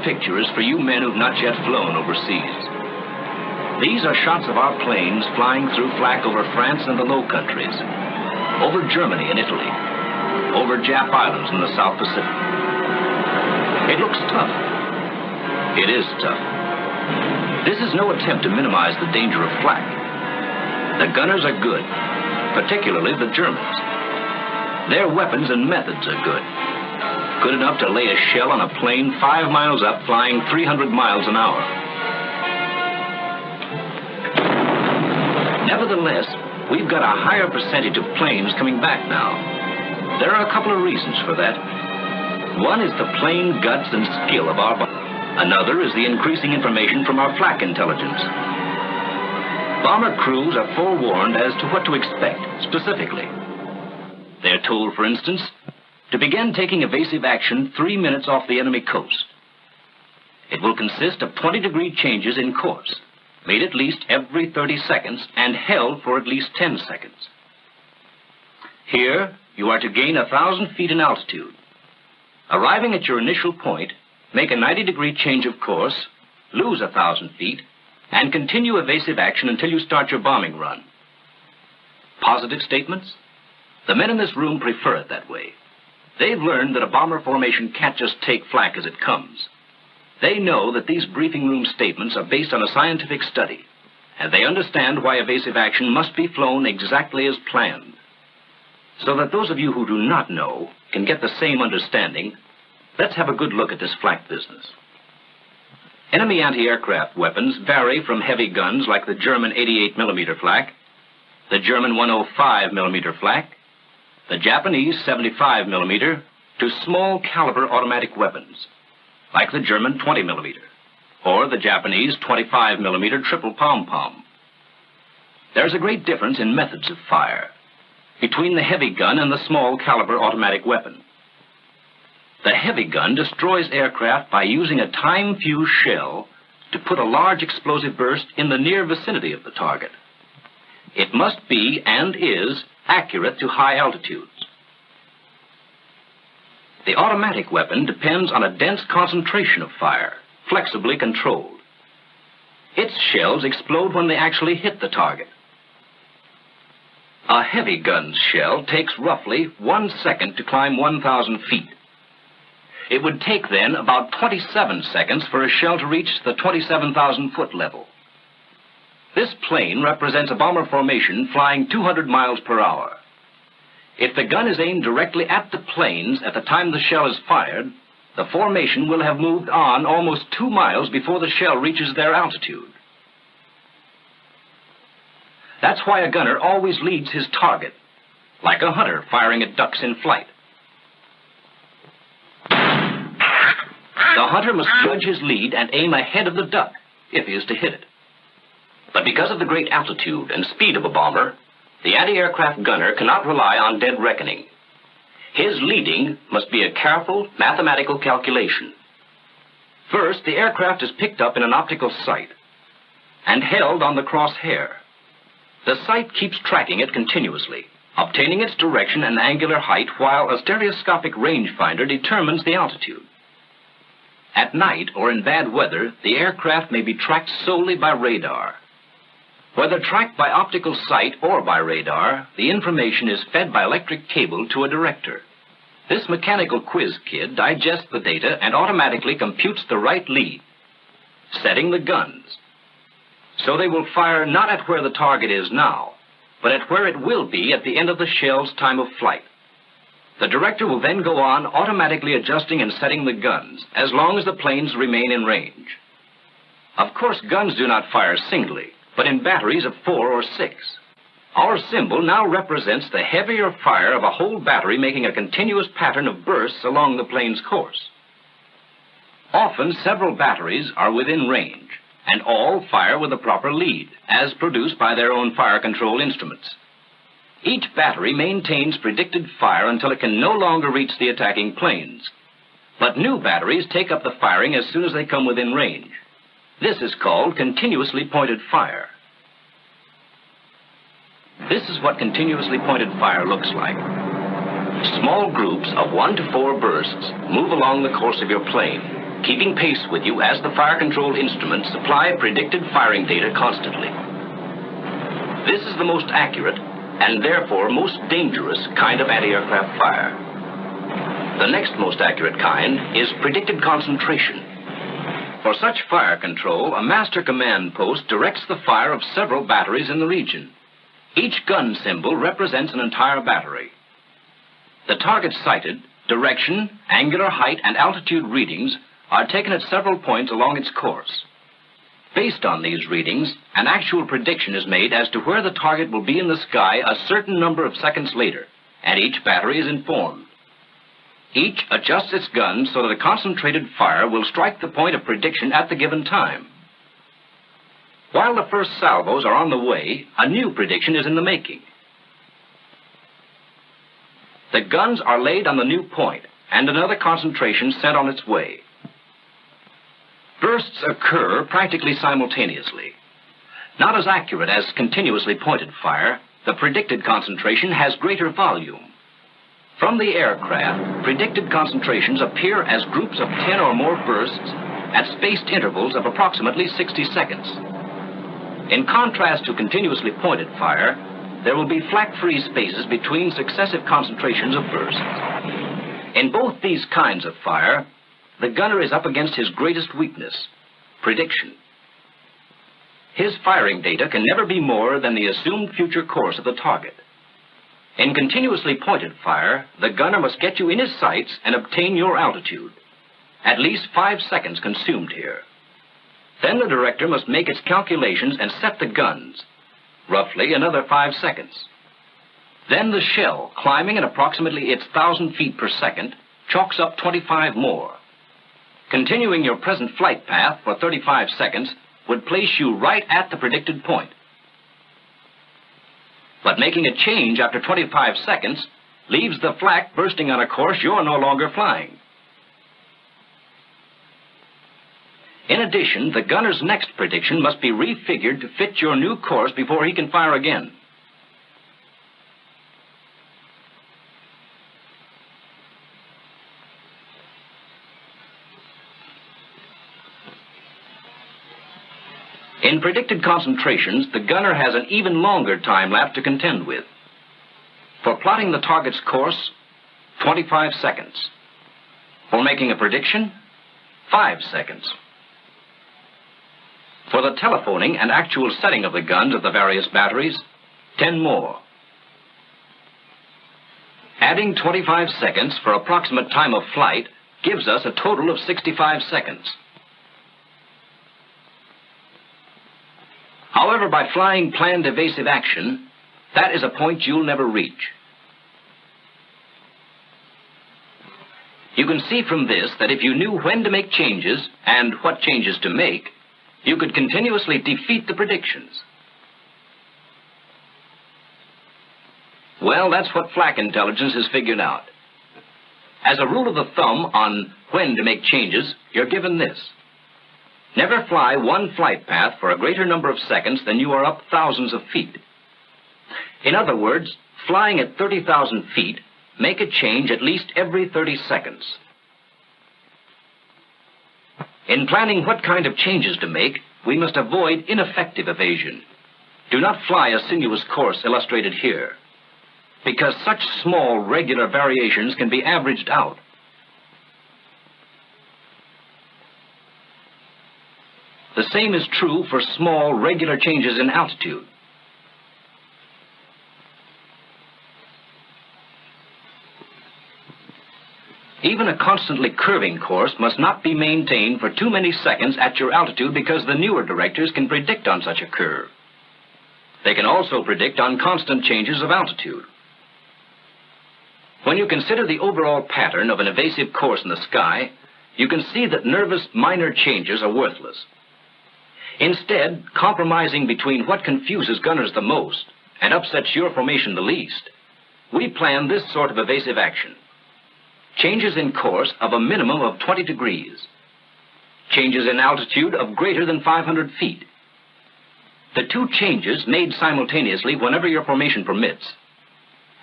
picture is for you men who've not yet flown overseas. These are shots of our planes flying through Flak over France and the Low Countries, over Germany and Italy, over Jap Islands in the South Pacific. It looks tough. It is tough. This is no attempt to minimize the danger of flak. The gunners are good, particularly the Germans. Their weapons and methods are good. Good enough to lay a shell on a plane 5 miles up, flying 300 miles an hour. Nevertheless, we've got a higher percentage of planes coming back now. There are a couple of reasons for that. One is the plain guts and skill of our bombers. Another is the increasing information from our flak intelligence. Bomber crews are forewarned as to what to expect, specifically. They're told, for instance, to begin taking evasive action 3 minutes off the enemy coast. It will consist of 20-degree changes in course, made at least every 30 seconds and held for at least 10 seconds. Here, you are to gain 1,000 feet in altitude. Arriving at your initial point, make a 90-degree change of course, lose 1,000 feet, and continue evasive action until you start your bombing run. Positive statements? The men in this room prefer it that way. They've learned that a bomber formation can't just take flak as it comes. They know that these briefing room statements are based on a scientific study, and they understand why evasive action must be flown exactly as planned. So that those of you who do not know can get the same understanding, let's have a good look at this flak business. Enemy anti-aircraft weapons vary from heavy guns like the German 88mm flak, the German 105mm flak, the Japanese 75mm, to small caliber automatic weapons, like the German 20mm, or the Japanese 25mm triple pom-pom. There's a great difference in methods of fire between the heavy gun and the small caliber automatic weapon. The heavy gun destroys aircraft by using a time-fused shell to put a large explosive burst in the near vicinity of the target. It must be, and is, accurate to high altitudes. The automatic weapon depends on a dense concentration of fire, flexibly controlled. Its shells explode when they actually hit the target. A heavy gun's shell takes roughly 1 second to climb 1,000 feet. It would take then about 27 seconds for a shell to reach the 27,000-foot level. This plane represents a bomber formation flying 200 miles per hour. If the gun is aimed directly at the planes at the time the shell is fired, the formation will have moved on almost 2 miles before the shell reaches their altitude. That's why a gunner always leads his target, like a hunter firing at ducks in flight. The hunter must judge his lead and aim ahead of the duck, if he is to hit it. But because of the great altitude and speed of a bomber, the anti-aircraft gunner cannot rely on dead reckoning. His leading must be a careful mathematical calculation. First, the aircraft is picked up in an optical sight and held on the crosshair. The sight keeps tracking it continuously, obtaining its direction and angular height while a stereoscopic rangefinder determines the altitude. At night or in bad weather, the aircraft may be tracked solely by radar. Whether tracked by optical sight or by radar, the information is fed by electric cable to a director. This mechanical quiz kid digests the data and automatically computes the right lead, setting the guns. So they will fire not at where the target is now, but at where it will be at the end of the shell's time of flight. The director will then go on automatically adjusting and setting the guns, as long as the planes remain in range. Of course, guns do not fire singly, but in batteries of 4 or 6. Our symbol now represents the heavier fire of a whole battery making a continuous pattern of bursts along the plane's course. Often, several batteries are within range, and all fire with a proper lead, as produced by their own fire control instruments. Each battery maintains predicted fire until it can no longer reach the attacking planes. But new batteries take up the firing as soon as they come within range. This is called continuously pointed fire. This is what continuously pointed fire looks like. Small groups of 1 to 4 bursts move along the course of your plane, keeping pace with you as the fire control instruments supply predicted firing data constantly. This is the most accurate and therefore most dangerous kind of anti-aircraft fire. The next most accurate kind is predicted concentration. For such fire control, a master command post directs the fire of several batteries in the region. Each gun symbol represents an entire battery. The target sighted, direction, angular height, and altitude readings are taken at several points along its course. Based on these readings, an actual prediction is made as to where the target will be in the sky a certain number of seconds later, and each battery is informed. Each adjusts its gun so that a concentrated fire will strike the point of prediction at the given time. While the first salvos are on the way, a new prediction is in the making. The guns are laid on the new point, and another concentration sent on its way. Bursts occur practically simultaneously. Not as accurate as continuously pointed fire, the predicted concentration has greater volume. From the aircraft, predicted concentrations appear as groups of 10 or more bursts at spaced intervals of approximately 60 seconds. In contrast to continuously pointed fire, there will be flak-free spaces between successive concentrations of bursts. In both these kinds of fire, the gunner is up against his greatest weakness, prediction. His firing data can never be more than the assumed future course of the target. In continuously pointed fire, the gunner must get you in his sights and obtain your altitude. At least 5 seconds consumed here. Then the director must make its calculations and set the guns. Roughly another 5 seconds. Then the shell, climbing at approximately its 1,000 feet per second, chalks up 25 more. Continuing your present flight path for 35 seconds would place you right at the predicted point. But making a change after 25 seconds leaves the flak bursting on a course you're no longer flying. In addition, the gunner's next prediction must be refigured to fit your new course before he can fire again. In predicted concentrations, the gunner has an even longer time lapse to contend with. For plotting the target's course, 25 seconds. For making a prediction, 5 seconds. For the telephoning and actual setting of the guns of the various batteries, 10 more. Adding 25 seconds for approximate time of flight gives us a total of 65 seconds. However, by flying planned evasive action, that is a point you'll never reach. You can see from this that if you knew when to make changes and what changes to make, you could continuously defeat the predictions. Well, that's what Flak Intelligence has figured out. As a rule of thumb on when to make changes, you're given this. Never fly one flight path for a greater number of seconds than you are up thousands of feet. In other words, flying at 30,000 feet, make a change at least every 30 seconds. In planning what kind of changes to make, we must avoid ineffective evasion. Do not fly a sinuous course illustrated here, because such small, regular variations can be averaged out. The same is true for small, regular changes in altitude. Even a constantly curving course must not be maintained for too many seconds at your altitude because the newer directors can predict on such a curve. They can also predict on constant changes of altitude. When you consider the overall pattern of an evasive course in the sky, you can see that nervous minor changes are worthless. Instead, compromising between what confuses gunners the most and upsets your formation the least, we plan this sort of evasive action. Changes in course of a minimum of 20 degrees. Changes in altitude of greater than 500 feet. The two changes made simultaneously whenever your formation permits,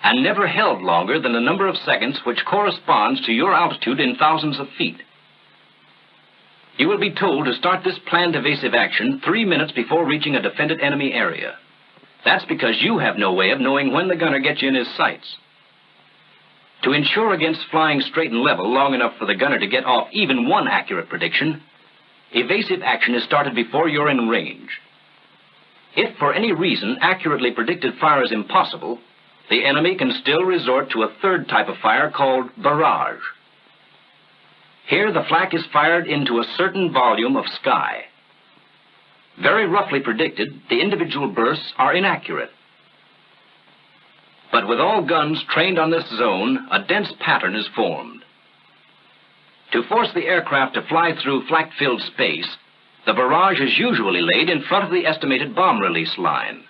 and never held longer than the number of seconds which corresponds to your altitude in thousands of feet. You will be told to start this planned evasive action 3 minutes before reaching a defended enemy area. That's because you have no way of knowing when the gunner gets you in his sights. To ensure against flying straight and level long enough for the gunner to get off even one accurate prediction, evasive action is started before you're in range. If for any reason accurately predicted fire is impossible, the enemy can still resort to a third type of fire called barrage. Here the flak is fired into a certain volume of sky. Very roughly predicted, the individual bursts are inaccurate. But with all guns trained on this zone, a dense pattern is formed. To force the aircraft to fly through flak-filled space, the barrage is usually laid in front of the estimated bomb release line.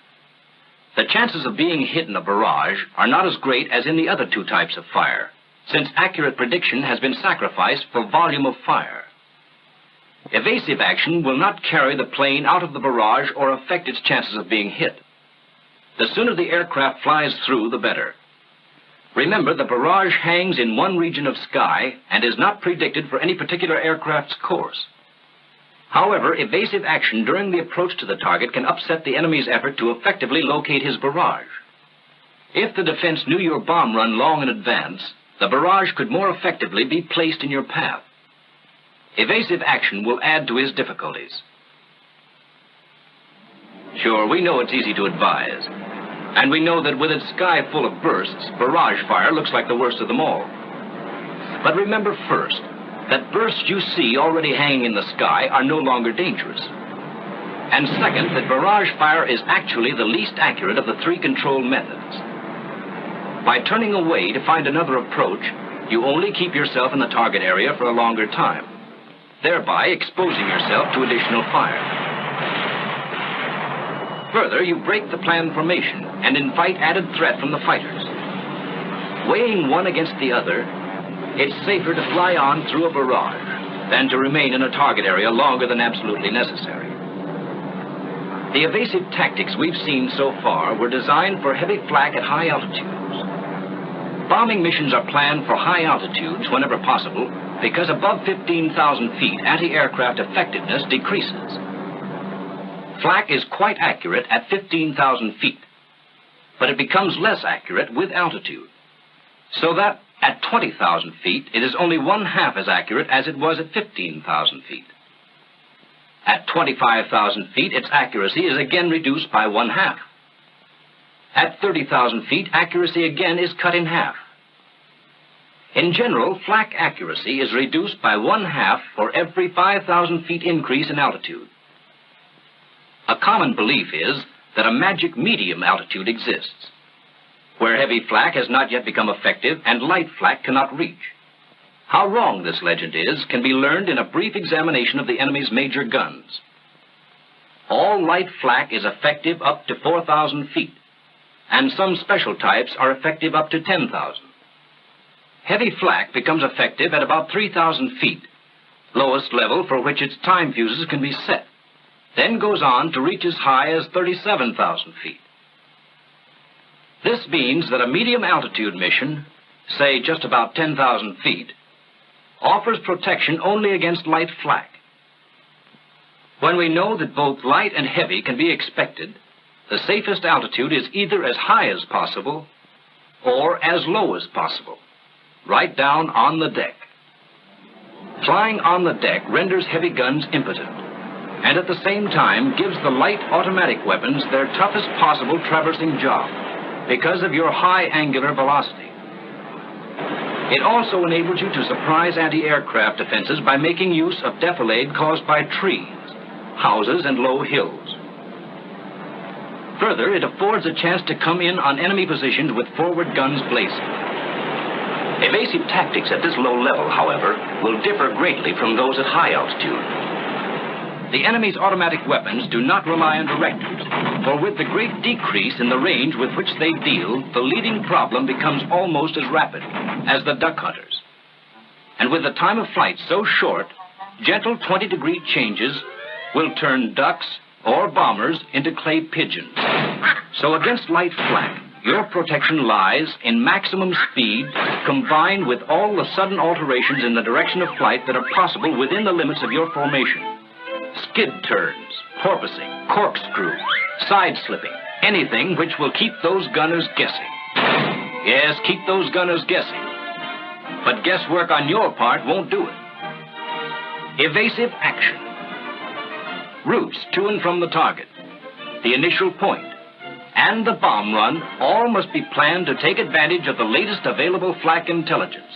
The chances of being hit in a barrage are not as great as in the other two types of fire, since accurate prediction has been sacrificed for volume of fire. Evasive action will not carry the plane out of the barrage or affect its chances of being hit. The sooner the aircraft flies through, the better. Remember, the barrage hangs in one region of sky and is not predicted for any particular aircraft's course. However, evasive action during the approach to the target can upset the enemy's effort to effectively locate his barrage. If the defense knew your bomb run long in advance, the barrage could more effectively be placed in your path. Evasive action will add to his difficulties. Sure, we know it's easy to advise. And we know that with its sky full of bursts, barrage fire looks like the worst of them all. But remember first, that bursts you see already hanging in the sky are no longer dangerous. And second, that barrage fire is actually the least accurate of the three control methods. By turning away to find another approach, you only keep yourself in the target area for a longer time, thereby exposing yourself to additional fire. Further, you break the planned formation and invite added threat from the fighters. Weighing one against the other, it's safer to fly on through a barrage than to remain in a target area longer than absolutely necessary. The evasive tactics we've seen so far were designed for heavy flak at high altitudes. Bombing missions are planned for high altitudes whenever possible because above 15,000 feet, anti-aircraft effectiveness decreases. Flak is quite accurate at 15,000 feet, but it becomes less accurate with altitude, so that at 20,000 feet, it is only 1/2 as accurate as it was at 15,000 feet. At 25,000 feet, its accuracy is again reduced by 1/2. At 30,000 feet, accuracy again is cut in half. In general, flak accuracy is reduced by 1/2 for every 5,000 feet increase in altitude. A common belief is that a magic medium altitude exists, where heavy flak has not yet become effective and light flak cannot reach. How wrong this legend is can be learned in a brief examination of the enemy's major guns. All light flak is effective up to 4,000 feet, and some special types are effective up to 10,000. Heavy flak becomes effective at about 3,000 feet, lowest level for which its time fuses can be set, then goes on to reach as high as 37,000 feet. This means that a medium altitude mission, say just about 10,000 feet, offers protection only against light flak. When we know that both light and heavy can be expected, the safest altitude is either as high as possible or as low as possible, right down on the deck. Flying on the deck renders heavy guns impotent, and at the same time gives the light automatic weapons their toughest possible traversing job because of your high angular velocity. It also enables you to surprise anti-aircraft defenses by making use of defilade caused by trees, houses, and low hills. Further, it affords a chance to come in on enemy positions with forward guns blazing. Evasive tactics at this low level, however, will differ greatly from those at high altitude. The enemy's automatic weapons do not rely on directors, for with the great decrease in the range with which they deal, the leading problem becomes almost as rapid as the duck hunters. And with the time of flight so short, gentle 20-degree changes will turn ducks or bombers into clay pigeons. So against light flak, Your protection lies in maximum speed combined with all the sudden alterations in the direction of flight that are possible within the limits of your formation. Skid turns, porpoising, corkscrews, side-slipping, anything which will keep those gunners guessing. Yes, keep those gunners guessing. But guesswork on your part won't do it. Evasive action. Routes to and from the target, the initial point, and the bomb run all must be planned to take advantage of the latest available flak intelligence.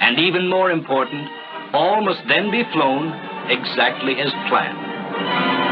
And even more important, all must then be flown exactly as planned.